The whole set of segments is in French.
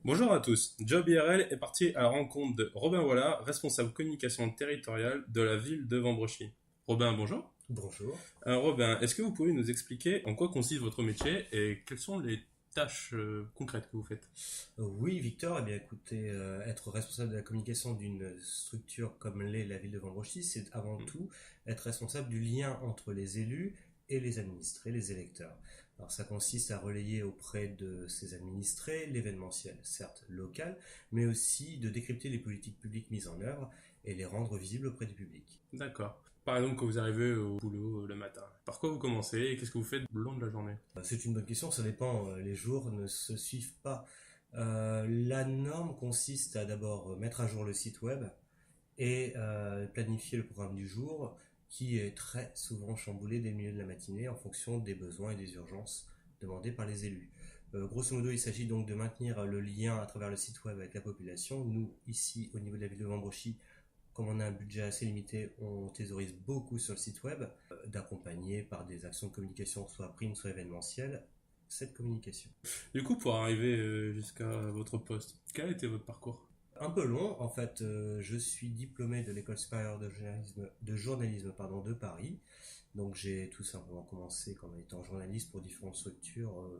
Bonjour à tous, Job IRL est parti à la rencontre de Robin Walla, responsable communication territoriale de la ville de Vambrochy. Robin, bonjour. Bonjour. Robin, est-ce que vous pouvez nous expliquer en quoi consiste votre métier et quelles sont les tâches concrètes que vous faites? Oui, Victor, eh bien écoutez, être responsable de la communication d'une structure comme l'est la ville de Vambrochy, c'est avant tout être responsable du lien entre les élus et les administrés, les électeurs. Alors ça consiste à relayer auprès de ces administrés l'événementiel, certes local, mais aussi de décrypter les politiques publiques mises en œuvre et les rendre visibles auprès du public. D'accord. Par exemple, quand vous arrivez au boulot le matin, par quoi vous commencez et qu'est-ce que vous faites le long de la journée? C'est une bonne question, ça dépend, les jours ne se suivent pas. La norme consiste à d'abord mettre à jour le site web, et planifier le programme du jour qui est très souvent chamboulé dès le milieu de la matinée en fonction des besoins et des urgences demandées par les élus. Grosso modo, il s'agit donc de maintenir le lien à travers le site web avec la population. Nous, ici, au niveau de la ville de Vambrochy, comme on a un budget assez limité, on thésaurise beaucoup sur le site web, d'accompagner par des actions de communication, soit print, soit événementielles, cette communication. Du coup, pour arriver jusqu'à votre poste, quel a été votre parcours? Un peu long, en fait, je suis diplômé de l'école supérieure de journalisme de Paris. Donc j'ai tout simplement commencé comme étant journaliste pour différentes structures,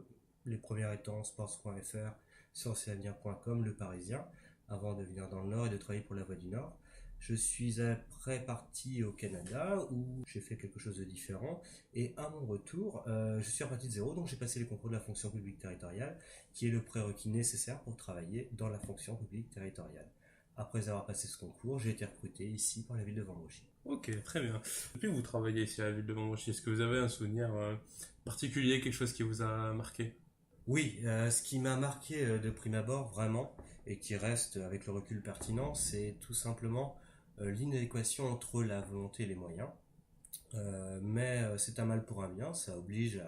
les premières étant sports.fr, sur-avenir.com, Le Parisien, avant de venir dans le Nord et de travailler pour La Voix du Nord. Je suis après parti au Canada où j'ai fait quelque chose de différent et à mon retour, je suis reparti de zéro, donc j'ai passé les concours de la fonction publique territoriale qui est le prérequis nécessaire pour travailler dans la fonction publique territoriale. Après avoir passé ce concours, j'ai été recruté ici par la ville de Vambrochy. Ok, très bien. Depuis que vous travaillez ici à la ville de Vambrochy, est-ce que vous avez un souvenir particulier, quelque chose qui vous a marqué? Oui, ce qui m'a marqué de prime abord vraiment et qui reste avec le recul pertinent, c'est tout simplement l'inadéquation entre la volonté et les moyens. Mais c'est un mal pour un bien, ça oblige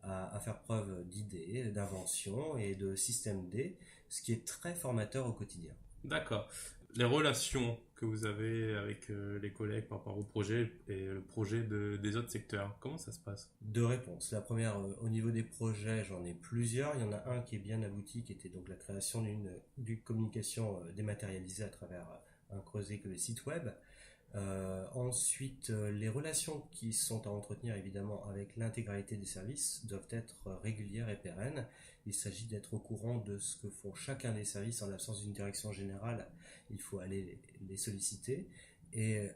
à faire preuve d'idées, d'invention et de système D, ce qui est très formateur au quotidien. D'accord. Les relations que vous avez avec les collègues par rapport au projet et le projet des autres secteurs, comment ça se passe? Deux réponses. La première, au niveau des projets, j'en ai plusieurs. Il y en a un qui est bien abouti, qui était donc la création d'une communication dématérialisée à travers un creuset que le site web. Ensuite, les relations qui sont à entretenir évidemment avec l'intégralité des services doivent être régulières et pérennes. Il s'agit d'être au courant de ce que font chacun des services en l'absence d'une direction générale. Il faut aller les solliciter et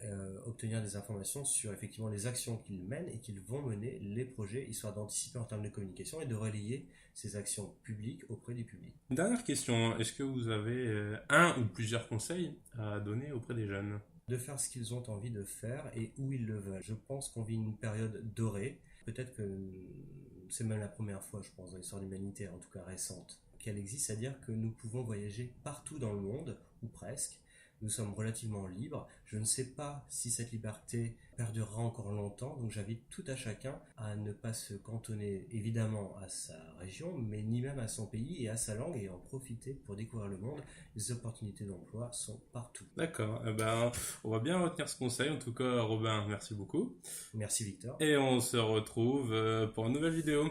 obtenir des informations sur effectivement les actions qu'ils mènent et qu'ils vont mener, les projets, histoire d'anticiper en termes de communication et de relayer ces actions publiques auprès du public. Une dernière question, est-ce que vous avez un ou plusieurs conseils à donner auprès des jeunes? De faire ce qu'ils ont envie de faire et où ils le veulent. Je pense qu'on vit une période dorée. Peut-être que c'est même la première fois, je pense, dans l'histoire de l'humanité, en tout cas récente, qu'elle existe, c'est-à-dire que nous pouvons voyager partout dans le monde, ou presque. Nous sommes relativement libres. Je ne sais pas si cette liberté perdurera encore longtemps, donc j'invite tout à chacun à ne pas se cantonner évidemment à sa région, mais ni même à son pays et à sa langue, et en profiter pour découvrir le monde. Les opportunités d'emploi sont partout. D'accord, eh ben, on va bien retenir ce conseil. En tout cas, Robin, merci beaucoup. Merci Victor. Et on se retrouve pour une nouvelle vidéo.